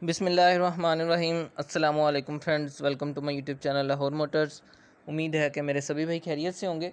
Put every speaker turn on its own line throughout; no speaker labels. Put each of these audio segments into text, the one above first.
बिस्मिल्लाहिर्रहमानिर्रहीम। अस्सलामु अलैकुम friends, welcome to my YouTube channel Lahore motors. उम्मीद है कि मेरे सभी भाई खैरियत से होंगे।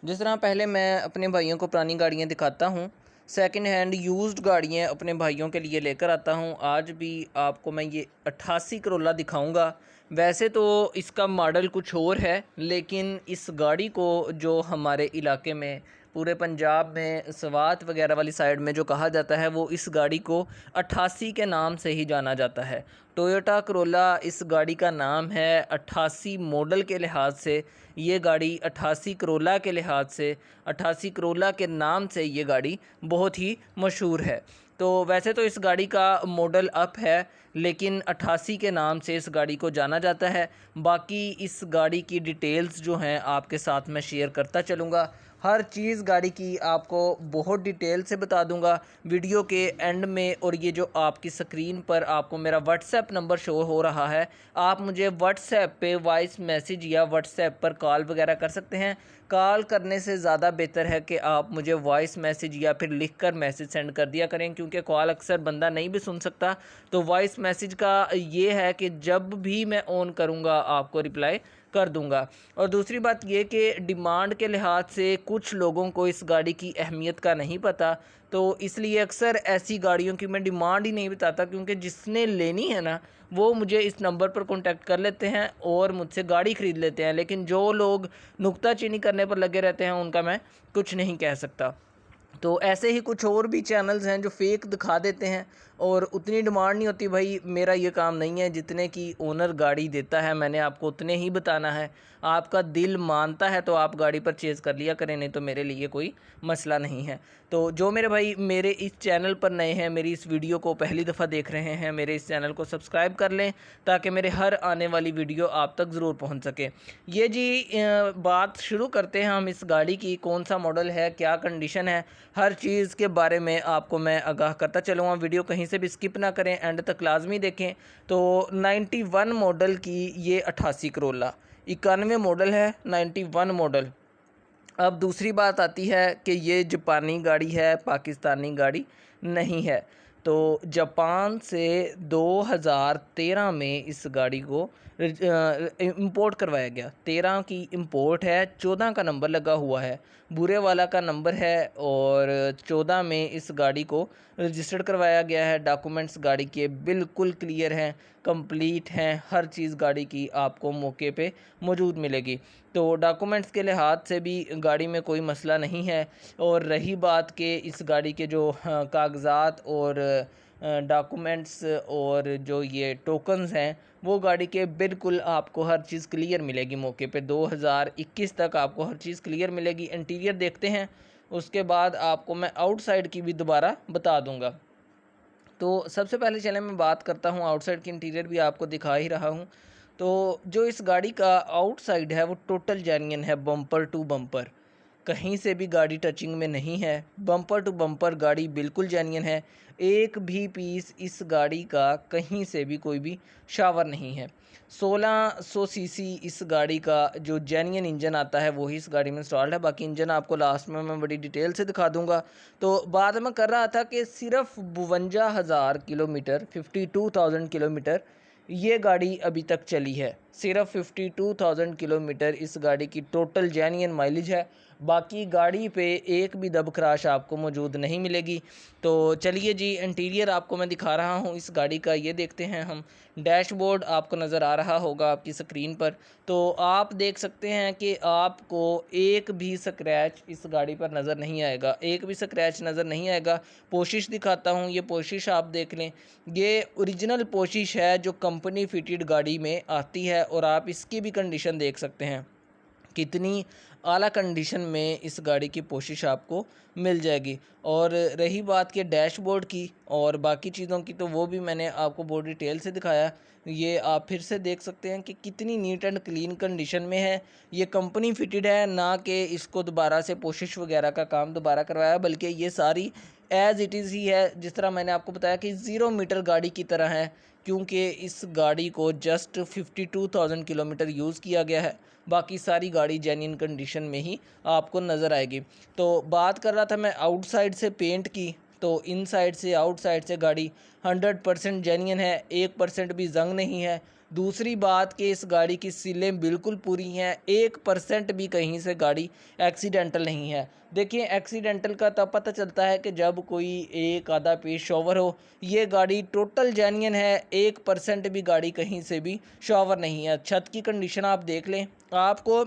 जिस तरह पहले मैं अपने भाइयों को पुरानी गाड़ियाँ दिखाता हूँ, सेकंड हैंड यूज्ड गाड़ियाँ अपने भाइयों के लिए लेकर आता हूँ। आज भी आपको मैं ये 88 करोला दिखाऊँगा। वैसे तो इसका मॉडल कुछ और है, लेकिन इस गाड़ी को जो हमारे इलाके में पूरे पंजाब में स्वात वगैरह वाली साइड में जो कहा जाता है, वो इस गाड़ी को 88 के नाम से ही जाना जाता है। टोयोटा करोला इस गाड़ी का नाम है। 88 मॉडल के लिहाज से ये गाड़ी, 88 करोला के लिहाज से, 88 करोला के नाम से ये गाड़ी बहुत ही मशहूर है। तो वैसे तो इस गाड़ी का मॉडल अप है, लेकिन 88 के नाम से इस गाड़ी को जाना जाता है। बाकी इस गाड़ी की डिटेल्स जो हैं आपके साथ मैं शेयर करता चलूँगा। हर चीज़ गाड़ी की आपको बहुत डिटेल से बता दूंगा वीडियो के एंड में। और ये जो आपकी स्क्रीन पर आपको मेरा व्हाट्सएप नंबर शो हो रहा है, आप मुझे व्हाट्सएप पे वॉइस मैसेज या व्हाट्सएप पर कॉल वगैरह कर सकते हैं। कॉल करने से ज़्यादा बेहतर है कि आप मुझे वॉइस मैसेज या फिर लिख कर मैसेज सेंड कर दिया करें, क्योंकि कॉल अक्सर बंदा नहीं भी सुन सकता। तो वॉइस मैसेज का ये है कि जब भी मैं ऑन करूँगा आपको रिप्लाई कर दूंगा। और दूसरी बात ये कि डिमांड के लिहाज से कुछ लोगों को इस गाड़ी की अहमियत का नहीं पता, तो इसलिए अक्सर ऐसी गाड़ियों की मैं डिमांड ही नहीं बताता, क्योंकि जिसने लेनी है ना, वो मुझे इस नंबर पर कांटेक्ट कर लेते हैं और मुझसे गाड़ी ख़रीद लेते हैं। लेकिन जो लोग नुक्ताचीनी करने पर लगे रहते हैं, उनका मैं कुछ नहीं कह सकता। तो ऐसे ही कुछ और भी चैनल्स हैं जो फेक दिखा देते हैं और उतनी डिमांड नहीं होती। भाई मेरा ये काम नहीं है, जितने की ओनर गाड़ी देता है मैंने आपको उतने ही बताना है। आपका दिल मानता है तो आप गाड़ी परचेज़ कर लिया करें, नहीं तो मेरे लिए कोई मसला नहीं है। तो जो मेरे भाई मेरे इस चैनल पर नए हैं, मेरी इस वीडियो को पहली दफ़ा देख रहे हैं, मेरे इस चैनल को सब्सक्राइब कर लें ताकि मेरे हर आने वाली वीडियो आप तक ज़रूर पहुंच सके। ये जी बात शुरू करते हैं हम इस गाड़ी की, कौन सा मॉडल है, क्या कंडीशन है, हर चीज़ के बारे में आपको मैं आगाह करता चलूँगा। वीडियो कहीं से भी स्किप ना करें, एंड तक लाजमी देखें। तो 91 मॉडल की ये 88 करोला, 91 मॉडल है, 91 मॉडल। अब दूसरी बात आती है कि ये जापानी गाड़ी है, पाकिस्तानी गाड़ी नहीं है। तो जापान से 2013 में इस गाड़ी को इंपोर्ट करवाया गया। 13 की इंपोर्ट है, 14 का नंबर लगा हुआ है, बुरे वाला का नंबर है। और 14 में इस गाड़ी को रजिस्टर्ड करवाया गया है। डॉक्यूमेंट्स गाड़ी के बिल्कुल क्लियर हैं, कंप्लीट हैं, हर चीज़ गाड़ी की आपको मौके पे मौजूद मिलेगी। तो डॉक्यूमेंट्स के लिहाज से भी गाड़ी में कोई मसला नहीं है। और रही बात कि इस गाड़ी के जो कागज़ात और डॉक्यूमेंट्स और जो ये टोकन्स हैं, वो गाड़ी के बिल्कुल आपको हर चीज़ क्लियर मिलेगी मौके पे। 2021 तक आपको हर चीज़ क्लियर मिलेगी। इंटीरियर देखते हैं, उसके बाद आपको मैं आउटसाइड की भी दोबारा बता दूंगा। तो सबसे पहले चलें मैं बात करता हूँ आउटसाइड की। इंटीरियर भी आपको दिखा ही रहा हूँ। तो जो इस गाड़ी का आउटसाइड है वो टोटल जेन्युइन है, बम्पर टू बम्पर, कहीं से भी गाड़ी टचिंग में नहीं है। बम्पर टू बम्पर गाड़ी बिल्कुल जेन्युइन है। एक भी पीस इस गाड़ी का कहीं से भी कोई भी शावर नहीं है। 1600 सीसी इस गाड़ी का जो जेन्युइन इंजन आता है वही इस गाड़ी में इंस्टॉल्ड है। बाकी इंजन आपको लास्ट में मैं बड़ी डिटेल से दिखा दूंगा। तो बात मैं कर रहा था कि सिर्फ 52,000 किलोमीटर, 52,000 किलोमीटर ये गाड़ी अभी तक चली है। सिर्फ 52,000 किलोमीटर इस गाड़ी की टोटल जेन्युइन माइलेज है। बाकी गाड़ी पे एक भी दब क्रैश आपको मौजूद नहीं मिलेगी। तो चलिए जी, इंटीरियर आपको मैं दिखा रहा हूँ इस गाड़ी का, ये देखते हैं हम। डैशबोर्ड आपको नज़र आ रहा होगा आपकी स्क्रीन पर। तो आप देख सकते हैं कि आपको एक भी स्क्रैच इस गाड़ी पर नज़र नहीं आएगा, एक भी स्क्रैच नज़र नहीं आएगा। पोशिश दिखाता हूँ, ये पोशिश आप देख लें, ये ओरिजिनल पोशिश है जो कंपनी फिटेड गाड़ी में आती है। और आप इसकी भी कंडीशन देख सकते हैं, कितनी आला कंडीशन में इस गाड़ी की पोशिश आपको मिल जाएगी। और रही बात के डैशबोर्ड की और बाकी चीज़ों की, तो वो भी मैंने आपको बहुत डिटेल से दिखाया। ये आप फिर से देख सकते हैं कि कितनी नीट एंड क्लीन कंडीशन में है। ये कंपनी फिटेड है, ना कि इसको दोबारा से पोशिश वगैरह का काम दोबारा करवाया, बल्कि ये सारी एज़ इट इज़ ही है। जिस तरह मैंने आपको बताया कि 0 मीटर गाड़ी की तरह है, क्योंकि इस गाड़ी को जस्ट 52,000 किलोमीटर यूज़ किया गया है। बाकी सारी गाड़ी जेन्युइन कंडीशन में ही आपको नज़र आएगी। तो बात कर रहा था मैं आउटसाइड से पेंट की। तो इनसाइड से आउटसाइड से गाड़ी 100% जेन्युइन है, 1% भी जंग नहीं है। दूसरी बात कि इस गाड़ी की सीलें बिल्कुल पूरी हैं, 1% भी कहीं से गाड़ी एक्सीडेंटल नहीं है। देखिए एक्सीडेंटल का तब पता चलता है कि जब कोई एक आधा पेज शॉवर हो। ये गाड़ी टोटल जेन्युइन है, 1% भी गाड़ी कहीं से भी शॉवर नहीं है। छत की कंडीशन आप देख लें, आपको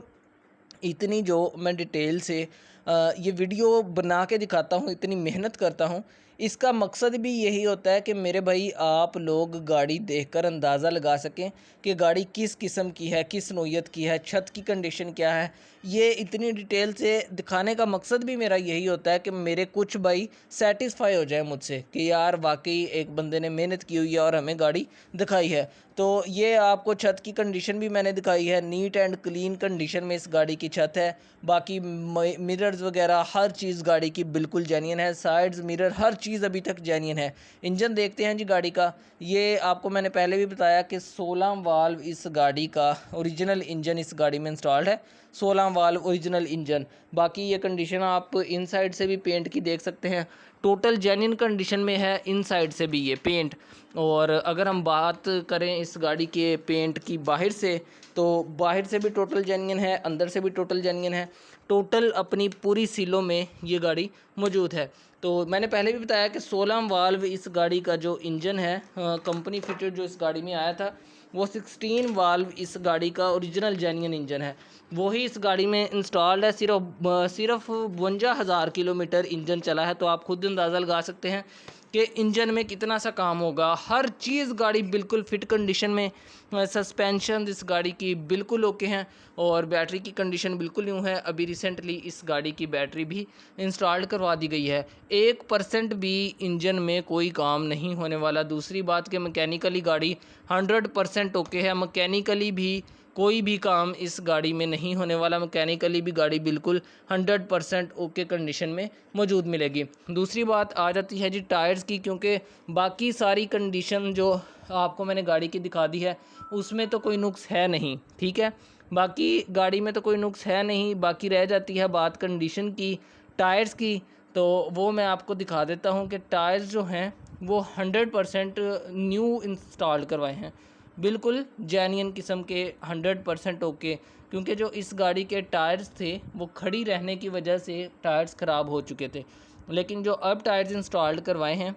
इतनी जो मैं डिटेल से ये वीडियो बना के दिखाता हूँ, इतनी मेहनत करता हूँ, इसका मकसद भी यही होता है कि मेरे भाई आप लोग गाड़ी देखकर अंदाज़ा लगा सकें कि गाड़ी किस किस्म की है, किस नौइयत की है, छत की कंडीशन क्या है। ये इतनी डिटेल से दिखाने का मकसद भी मेरा यही होता है कि मेरे कुछ भाई सेटिस्फाई हो जाए मुझसे कि यार वाकई एक बंदे ने मेहनत की हुई है और हमें गाड़ी दिखाई है। तो ये आपको छत की कंडीशन भी मैंने दिखाई है, नीट एंड क्लीन कंडीशन में इस गाड़ी की छत है। बाकी मिरर्स वगैरह हर चीज़ गाड़ी की बिल्कुल जेन्युइन है, साइड्स मिरर हर चीज़ अभी तक जेन्युइन है। इंजन देखते हैं जी गाड़ी का। ये आपको मैंने पहले भी बताया कि 16 वाल्व इस गाड़ी का ओरिजिनल इंजन इस गाड़ी में इंस्टॉल्ड है, 16 वाल्व ओरिजिनल इंजन। बाकी ये कंडीशन आप इनसाइड से भी पेंट की देख सकते हैं, टोटल जेन्युइन कंडीशन में है इनसाइड से भी ये पेंट। और अगर हम बात करें इस गाड़ी के पेंट की बाहर से, तो बाहर से भी टोटल जेन्युइन है, अंदर से भी टोटल जेन्युइन है। टोटल अपनी पूरी सीलों में ये गाड़ी मौजूद है। तो मैंने पहले भी बताया कि 16 वाल्व इस गाड़ी का जो इंजन है, कंपनी फिटेड जो इस गाड़ी में आया था, वो 16 वाल्व इस गाड़ी का ओरिजिनल जेन्युइन इंजन है, वही इस गाड़ी में इंस्टॉल्ड है। सिर्फ 52,000 किलोमीटर इंजन चला है। तो आप खुद अंदाज़ा लगा सकते हैं कि इंजन में कितना सा काम होगा। हर चीज़ गाड़ी बिल्कुल फिट कंडीशन में, सस्पेंशन इस गाड़ी की बिल्कुल ओके हैं और बैटरी की कंडीशन बिल्कुल न्यू है। अभी रिसेंटली इस गाड़ी की बैटरी भी इंस्टॉल्ड करवा दी गई है। 1% भी इंजन में कोई काम नहीं होने वाला। दूसरी बात कि मैकेनिकली गाड़ी 100% ओके है, मैकेनिकली भी कोई भी काम इस गाड़ी में नहीं होने वाला। मैकेनिकली भी गाड़ी बिल्कुल 100% ओके कंडीशन में मौजूद मिलेगी। दूसरी बात आ जाती है जी टायर्स की, क्योंकि बाकी सारी कंडीशन जो आपको मैंने गाड़ी की दिखा दी है उसमें तो कोई नुक्स है नहीं, ठीक है। बाकी गाड़ी में तो कोई नुक्स है नहीं, बाकी रह जाती है बात कंडीशन की, टायर्स की। तो वो मैं आपको दिखा देता हूँ कि टायर्स जो हैं वो 100% न्यू इंस्टॉल करवाए हैं, बिल्कुल जेन्युइन किस्म के, 100% ओके। क्योंकि जो इस गाड़ी के टायर्स थे वो खड़ी रहने की वजह से टायर्स ख़राब हो चुके थे, लेकिन जो अब टायर्स इंस्टॉल्ड करवाए हैं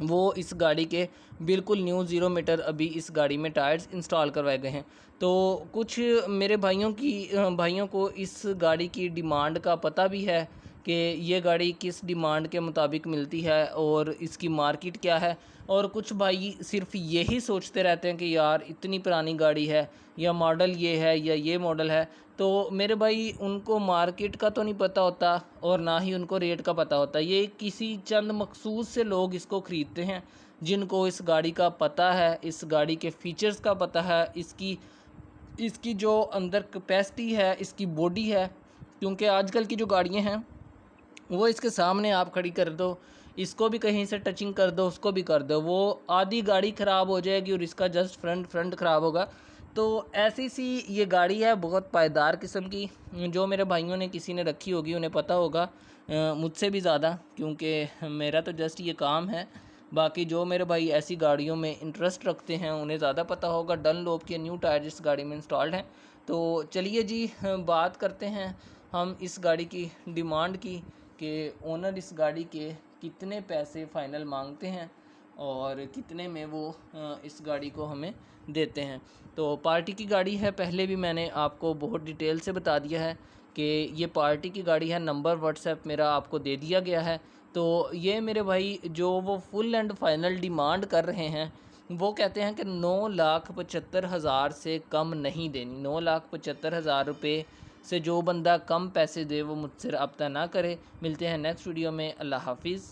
वो इस गाड़ी के बिल्कुल न्यू 0 मीटर अभी इस गाड़ी में टायर्स इंस्टॉल करवाए गए हैं। तो कुछ मेरे भाइयों को इस गाड़ी की डिमांड का पता भी है कि ये गाड़ी किस डिमांड के मुताबिक मिलती है और इसकी मार्केट क्या है। और कुछ भाई सिर्फ यही सोचते रहते हैं कि यार इतनी पुरानी गाड़ी है, या मॉडल ये है या ये मॉडल है। तो मेरे भाई उनको मार्केट का तो नहीं पता होता और ना ही उनको रेट का पता होता। ये किसी चंद मखसूस से लोग इसको ख़रीदते हैं जिनको इस गाड़ी का पता है, इस गाड़ी के फ़ीचर्स का पता है, इसकी जो अंदर कैपेसिटी है, इसकी बॉडी है। क्योंकि आजकल की जो गाड़ियाँ हैं वो इसके सामने आप खड़ी कर दो, इसको भी कहीं से टचिंग कर दो, उसको भी कर दो, वो आधी गाड़ी ख़राब हो जाएगी और इसका जस्ट फ्रंट ख़राब होगा। तो ऐसी सी ये गाड़ी है, बहुत पायदार किस्म की। जो मेरे भाइयों ने किसी ने रखी होगी उन्हें पता होगा मुझसे भी ज़्यादा, क्योंकि मेरा तो जस्ट ये काम है। बाकी जो मेरे भाई ऐसी गाड़ियों में इंटरेस्ट रखते हैं उन्हें ज़्यादा पता होगा। डनलोप के न्यू टायर इस गाड़ी में इंस्टॉल्ड हैं। तो चलिए जी, बात करते हैं हम इस गाड़ी की डिमांड की कि ओनर इस गाड़ी के कितने पैसे फ़ाइनल मांगते हैं और कितने में वो इस गाड़ी को हमें देते हैं। तो पार्टी की गाड़ी है, पहले भी मैंने आपको बहुत डिटेल से बता दिया है कि ये पार्टी की गाड़ी है। नंबर व्हाट्सएप मेरा आपको दे दिया गया है। तो ये मेरे भाई जो वो फुल एंड फाइनल डिमांड कर रहे हैं, वो कहते हैं कि 9,75,000 से कम नहीं देनी। 9,75,000 रुपये से जो बंदा कम पैसे दे वो मुझसे रब्ता ना करे। मिलते हैं नेक्स्ट वीडियो में। अल्लाह हाफिज़।